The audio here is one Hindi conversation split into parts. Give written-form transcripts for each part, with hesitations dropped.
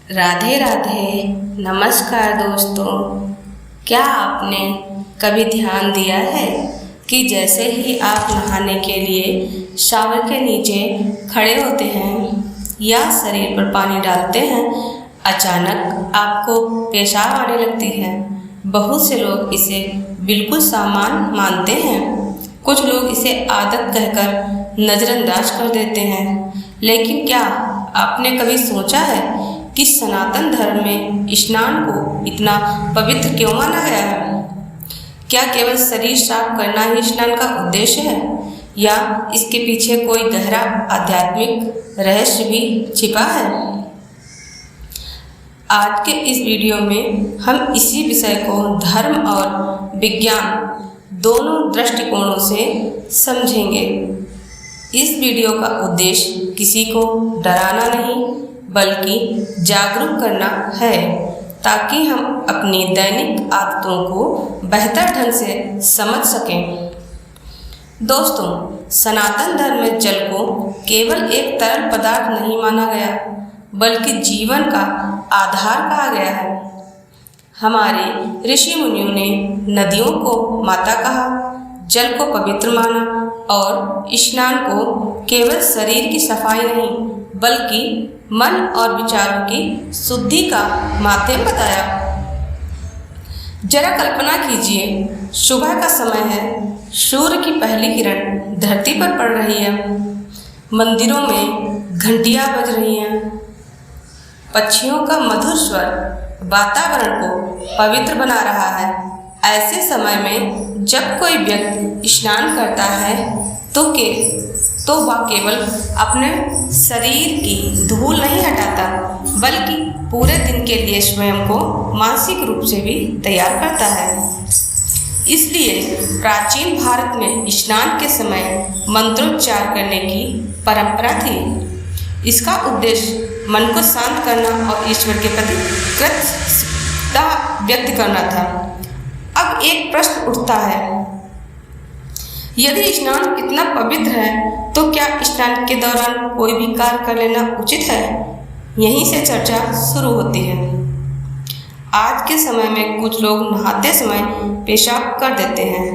राधे राधे। नमस्कार दोस्तों। क्या आपने कभी ध्यान दिया है कि जैसे ही आप नहाने के लिए शावर के नीचे खड़े होते हैं या शरीर पर पानी डालते हैं, अचानक आपको पेशाब आने लगती है। बहुत से लोग इसे बिल्कुल सामान्य मानते हैं, कुछ लोग इसे आदत कहकर नज़रअंदाज कर देते हैं। लेकिन क्या आपने कभी सोचा है कि सनातन धर्म में स्नान को इतना पवित्र क्यों माना गया है? क्या केवल शरीर साफ करना ही स्नान का उद्देश्य है, या इसके पीछे कोई गहरा आध्यात्मिक रहस्य भी छिपा है? आज के इस वीडियो में हम इसी विषय को धर्म और विज्ञान दोनों दृष्टिकोणों से समझेंगे। इस वीडियो का उद्देश्य किसी को डराना नहीं, बल्कि जागरूक करना है, ताकि हम अपनी दैनिक आदतों को बेहतर ढंग से समझ सकें। दोस्तों, सनातन धर्म में जल को केवल एक तरल पदार्थ नहीं माना गया, बल्कि जीवन का आधार कहा गया है। हमारे ऋषि मुनियों ने नदियों को माता कहा, जल को पवित्र माना और स्नान को केवल शरीर की सफाई नहीं, बल्कि मन और विचारों की शुद्धि का माध्यम बताया। जरा कल्पना कीजिए, सुबह का समय है, सूर्य की पहली किरण धरती पर पड़ रही है, मंदिरों में घंटियां बज रही हैं, पक्षियों का मधुर स्वर वातावरण को पवित्र बना रहा है। ऐसे समय में जब कोई व्यक्ति स्नान करता है तो वह केवल अपने शरीर की धूल नहीं हटाता, बल्कि पूरे दिन के लिए स्वयं को मानसिक रूप से भी तैयार करता है। इसलिए प्राचीन भारत में स्नान के समय मंत्रोच्चार करने की परंपरा थी। इसका उद्देश्य मन को शांत करना और ईश्वर के प्रति कृतज्ञता व्यक्त करना था। अब एक प्रश्न उठता है, यदि स्नान इतना पवित्र है तो क्या स्नान के दौरान कोई भी कार्य कर लेना उचित है? यहीं से चर्चा शुरू होती है। आज के समय में कुछ लोग नहाते समय पेशाब कर देते हैं,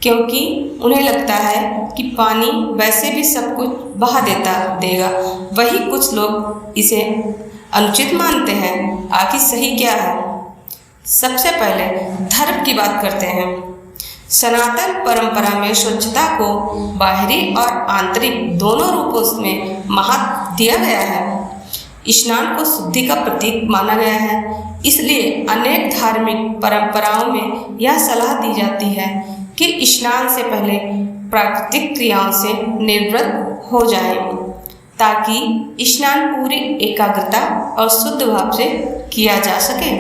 क्योंकि उन्हें लगता है कि पानी वैसे भी सब कुछ बहा देगा। वही कुछ लोग इसे अनुचित मानते हैं। आखिर सही क्या है? सबसे पहले धर्म की बात करते हैं। सनातन परंपरा में स्वच्छता को बाहरी और आंतरिक दोनों रूपों में महत्व दिया गया है। स्नान को शुद्धि का प्रतीक माना गया है, इसलिए अनेक धार्मिक परंपराओं में यह सलाह दी जाती है कि स्नान से पहले प्राकृतिक क्रियाओं से निवृत्त हो जाएं, ताकि स्नान पूरी एकाग्रता और शुद्ध भाव से किया जा सके।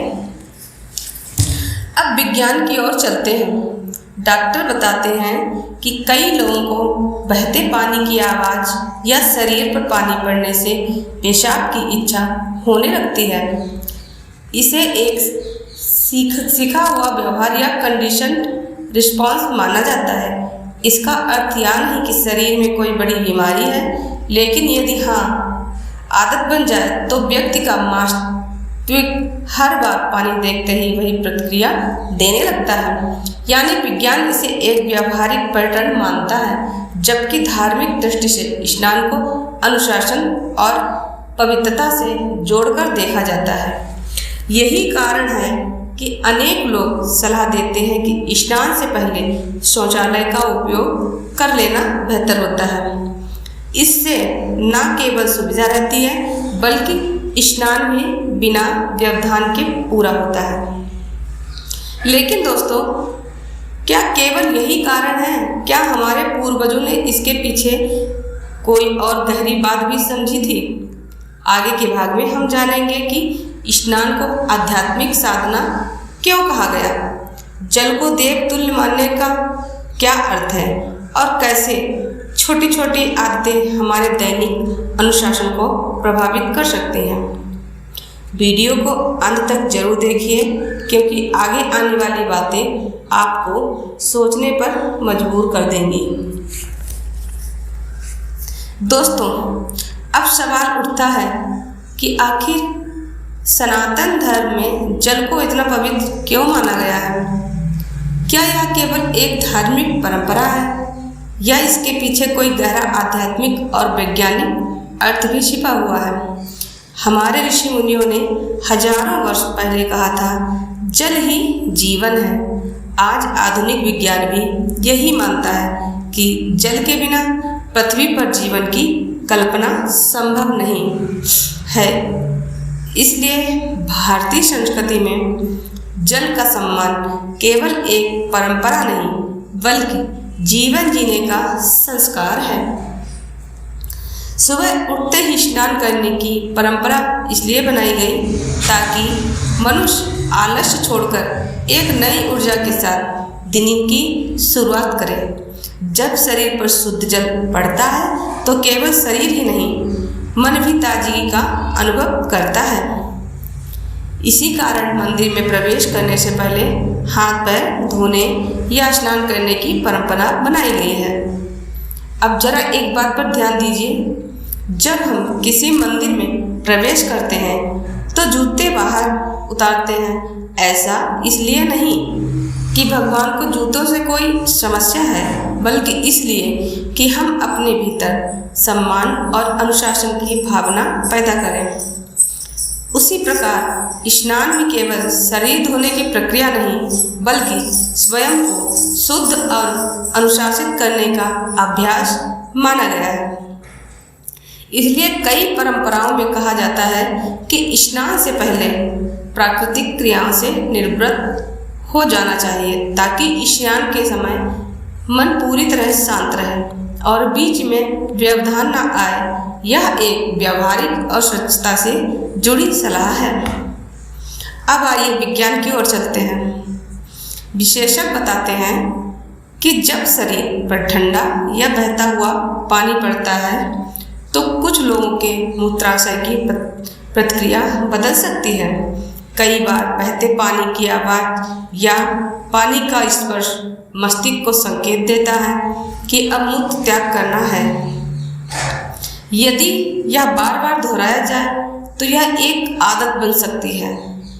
अब विज्ञान की ओर चलते हैं। डॉक्टर बताते हैं कि कई लोगों को बहते पानी की आवाज़ या शरीर पर पानी पड़ने से पेशाब की इच्छा होने लगती है। इसे एक सीखा हुआ व्यवहार या कंडीशन्ड रिस्पॉन्स माना जाता है। इसका अर्थ यह नहीं कि शरीर में कोई बड़ी बीमारी है, लेकिन यदि आदत बन जाए तो व्यक्ति का मस्तिष्क हर बार पानी देखते ही वही प्रतिक्रिया देने लगता है। यानी विज्ञान इसे एक व्यावहारिक पैटर्न मानता है, जबकि धार्मिक दृष्टि से स्नान को अनुशासन और पवित्रता से जोड़कर देखा जाता है। यही कारण है कि अनेक लोग सलाह देते हैं कि स्नान से पहले शौचालय का उपयोग कर लेना बेहतर होता है। इससे न केवल सुविधा रहती है, बल्कि स्नान भी बिना व्यवधान के पूरा होता है। लेकिन दोस्तों, क्या केवल यही कारण है? क्या हमारे पूर्वजों ने इसके पीछे कोई और गहरी बात भी समझी थी? आगे के भाग में हम जानेंगे कि स्नान को आध्यात्मिक साधना क्यों कहा गया, जल को देव तुल्य मानने का क्या अर्थ है, और कैसे छोटी छोटी आदतें हमारे दैनिक अनुशासन को प्रभावित कर सकती हैं। वीडियो को अंत तक जरूर देखिए, क्योंकि आगे आने वाली बातें आपको सोचने पर मजबूर कर देंगी। दोस्तों, अब सवाल उठता है कि आखिर सनातन धर्म में जल को इतना पवित्र क्यों माना गया है? क्या यह केवल एक धार्मिक परंपरा है या इसके पीछे कोई गहरा आध्यात्मिक और वैज्ञानिक अर्थ भी छिपा हुआ है? हमारे ऋषि मुनियों ने हजारों वर्ष पहले कहा था, जल ही जीवन है। आज आधुनिक विज्ञान भी यही मानता है कि जल के बिना पृथ्वी पर जीवन की कल्पना संभव नहीं है। इसलिए भारतीय संस्कृति में जल का सम्मान केवल एक परंपरा नहीं बल्कि जीवन जीने का संस्कार है। सुबह उठते ही स्नान करने की परंपरा इसलिए बनाई गई ताकि मनुष्य आलस्य छोड़कर एक नई ऊर्जा के साथ दिन की शुरुआत करे। जब शरीर पर शुद्ध जल पड़ता है तो केवल शरीर ही नहीं, मन भी ताजगी का अनुभव करता है। इसी कारण मंदिर में प्रवेश करने से पहले हाथ पैर धोने या स्नान करने की परंपरा बनाई गई है। अब जरा एक बात पर ध्यान दीजिए, जब हम किसी मंदिर में प्रवेश करते हैं तो जूते बाहर उतारते हैं। ऐसा इसलिए नहीं कि भगवान को जूतों से कोई समस्या है, बल्कि इसलिए कि हम अपने भीतर सम्मान और अनुशासन की भावना पैदा करें। उसी प्रकार स्नान भी केवल शरीर धोने की प्रक्रिया नहीं बल्कि स्वयं को शुद्ध और अनुशासित करने का अभ्यास माना गया है। इसलिए कई परंपराओं में कहा जाता है कि स्नान से पहले प्राकृतिक क्रियाओं से निवृत्त हो जाना चाहिए ताकि स्नान के समय मन पूरी तरह शांत रहे और बीच में व्यवधान न आए। यह एक व्यावहारिक और स्वच्छता से जुड़ी सलाह है। अब आइए विज्ञान की ओर चलते हैं। विशेषज्ञ बताते हैं कि जब शरीर पर ठंडा या बहता हुआ पानी पड़ता है तो कुछ लोगों के मूत्राशय की प्रतिक्रिया बदल सकती है। कई बार बहते पानी की आवाज़ या पानी का स्पर्श मस्तिष्क को संकेत देता है कि अब मूत्र त्याग करना है। यदि यह बार बार दोहराया जाए तो यह एक आदत बन सकती है।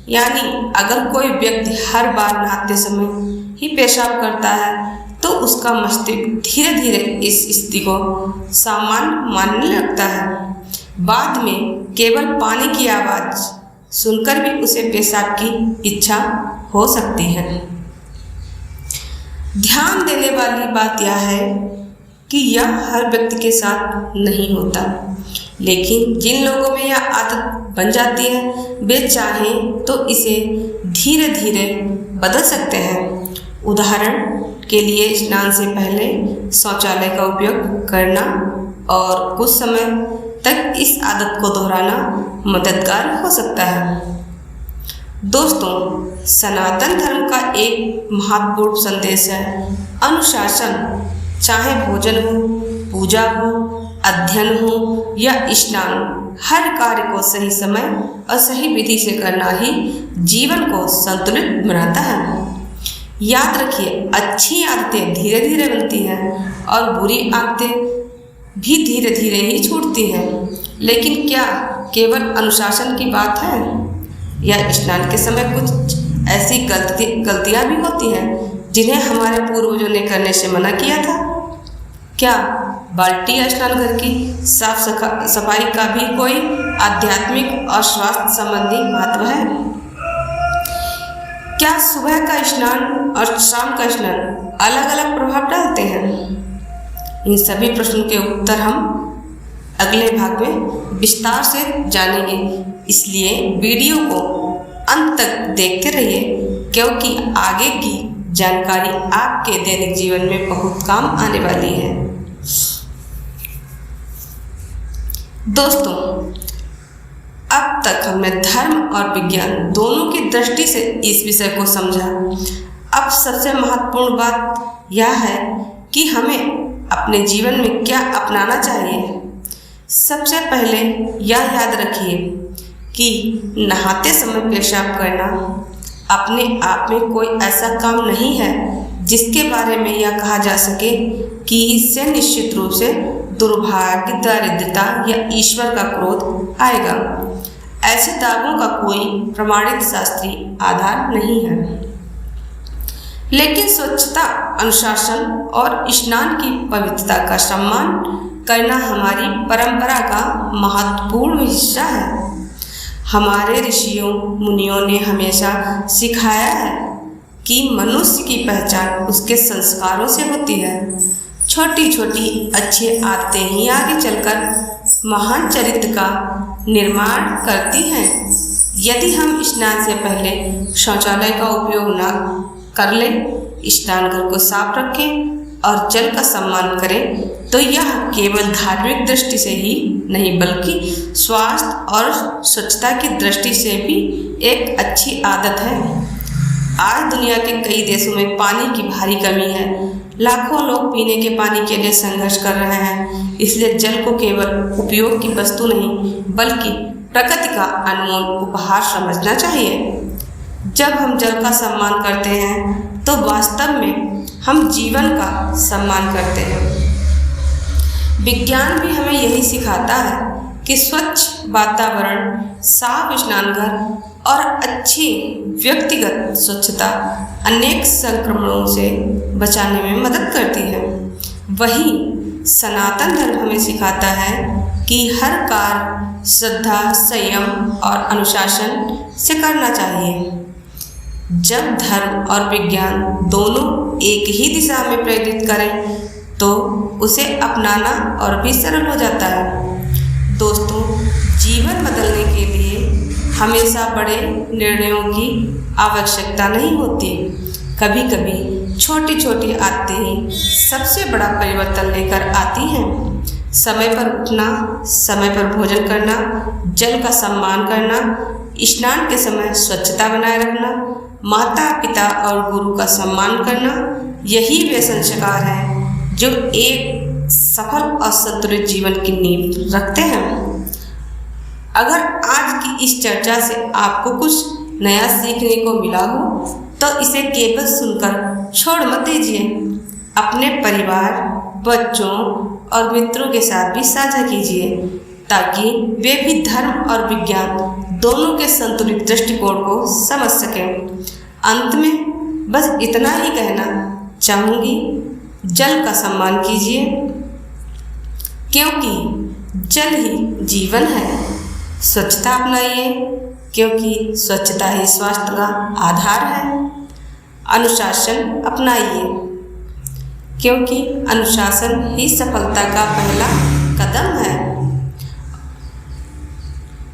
यानी अगर कोई व्यक्ति हर बार नहाते समय ही पेशाब करता है तो उसका मस्तिष्क धीरे धीरे इस स्थिति को सामान्य मानने लगता है। बाद में केवल पानी की आवाज़ सुनकर भी उसे पेशाब की इच्छा हो सकती है। ध्यान देने वाली बात यह है कि यह हर व्यक्ति के साथ नहीं होता, लेकिन जिन लोगों में यह आदत बन जाती है वे चाहें तो इसे धीरे धीरे बदल सकते हैं। उदाहरण के लिए स्नान से पहले शौचालय का उपयोग करना और कुछ समय तक इस आदत को दोहराना मददगार हो सकता है। दोस्तों, सनातन धर्म का एक महत्वपूर्ण संदेश है अनुशासन। चाहे भोजन हो, पूजा हो, अध्ययन हो या स्नान, हर कार्य को सही समय और सही विधि से करना ही जीवन को संतुलित बनाता है। याद रखिए, अच्छी आदतें धीरे धीरे बनती हैं और बुरी आदतें भी धीरे धीरे ही छूटती हैं। लेकिन क्या केवल अनुशासन की बात है या स्नान के समय कुछ ऐसी गलतियां भी होती हैं जिन्हें हमारे पूर्वजों ने करने से मना किया था? क्या बाल्टी या स्नान घर की साफ सफाई का भी कोई आध्यात्मिक और स्वास्थ्य संबंधी महत्व है? क्या सुबह का स्नान और शाम का स्नान अलग अलग प्रभाव डालते हैं? इन सभी प्रश्नों के उत्तर हम अगले भाग में विस्तार से जानेंगे, इसलिए वीडियो को अंत तक देखते रहिए क्योंकि आगे की जानकारी आपके दैनिक जीवन में बहुत काम आने वाली है। दोस्तों, अब तक हमने धर्म और विज्ञान दोनों की दृष्टि से इस विषय को समझा। अब सबसे महत्वपूर्ण बात यह है कि हमें अपने जीवन में क्या अपनाना चाहिए। सबसे पहले यह याद रखिए कि नहाते समय पेशाब करना अपने आप में कोई ऐसा काम नहीं है जिसके बारे में यह कहा जा सके कि इससे निश्चित रूप से दुर्भाग्य, दरिद्रता या ईश्वर का क्रोध आएगा। ऐसे दावों का कोई प्रमाणित शास्त्रीय आधार नहीं है। लेकिन स्वच्छता, अनुशासन और स्नान की पवित्रता का सम्मान करना हमारी परंपरा का महत्वपूर्ण हिस्सा है। हमारे ऋषियों मुनियों ने हमेशा सिखाया है कि मनुष्य की पहचान उसके संस्कारों से होती है। छोटी छोटी अच्छी आदतें ही आगे चलकर महान चरित्र का निर्माण करती हैं। यदि हम स्नान से पहले शौचालय का उपयोग न कर लें, स्नान घर को साफ रखें और जल का सम्मान करें, तो यह केवल धार्मिक दृष्टि से ही नहीं बल्कि स्वास्थ्य और स्वच्छता की दृष्टि से भी एक अच्छी आदत है। आज दुनिया के कई देशों में पानी की भारी कमी है। लाखों लोग पीने के पानी के लिए संघर्ष कर रहे हैं। इसलिए जल को केवल उपयोग की वस्तु नहीं बल्कि प्रकृति का अनमोल उपहार समझना चाहिए। जब हम जल का सम्मान करते हैं तो वास्तव में हम जीवन का सम्मान करते हैं। विज्ञान भी हमें यही सिखाता है कि स्वच्छ वातावरण, साफ स्नानघर और अच्छी व्यक्तिगत स्वच्छता अनेक संक्रमणों से बचाने में मदद करती है। वहीं सनातन धर्म हमें सिखाता है कि हर कार्य श्रद्धा, संयम और अनुशासन से करना चाहिए। जब धर्म और विज्ञान दोनों एक ही दिशा में प्रेरित करें तो उसे अपनाना और भी सरल हो जाता है। दोस्तों, जीवन बदलने के लिए हमेशा बड़े निर्णयों की आवश्यकता नहीं होती। कभी कभी छोटी छोटी आदतें ही सबसे बड़ा परिवर्तन लेकर आती हैं। समय पर उठना, समय पर भोजन करना, जल का सम्मान करना, स्नान के समय स्वच्छता बनाए रखना, माता पिता और गुरु का सम्मान करना, यही वे संस्कार हैं जो एक सफल और संतुलित जीवन की नींव रखते हैं। अगर आज की इस चर्चा से आपको कुछ नया सीखने को मिला हो तो इसे केवल सुनकर छोड़ मत दीजिए। अपने परिवार, बच्चों और मित्रों के साथ भी साझा कीजिए ताकि वे भी धर्म और विज्ञान दोनों के संतुलित दृष्टिकोण को समझ सकें। अंत में बस इतना ही कहना चाहूँगी, जल का सम्मान कीजिए क्योंकि जल ही जीवन है। स्वच्छता अपनाइए क्योंकि स्वच्छता ही स्वास्थ्य का आधार है। अनुशासन अपनाइए क्योंकि अनुशासन ही सफलता का पहला कदम है।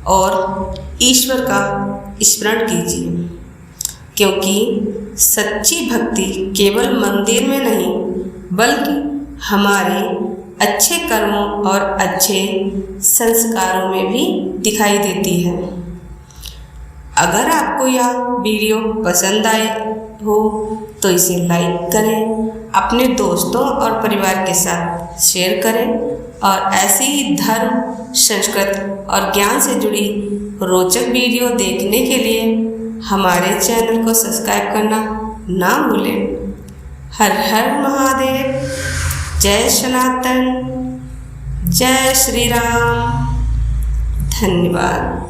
और ईश्वर का स्मरण कीजिए क्योंकि सच्ची भक्ति केवल मंदिर में नहीं बल्कि हमारे अच्छे कर्मों और अच्छे संस्कारों में भी दिखाई देती है। अगर आपको यह वीडियो पसंद आए हो तो इसे लाइक करें, अपने दोस्तों और परिवार के साथ शेयर करें और ऐसी ही धर्म, संस्कृति और ज्ञान से जुड़ी रोचक वीडियो देखने के लिए हमारे चैनल को सब्सक्राइब करना ना भूलें। हर हर महादेव। जय सनातन, जय श्री राम। धन्यवाद।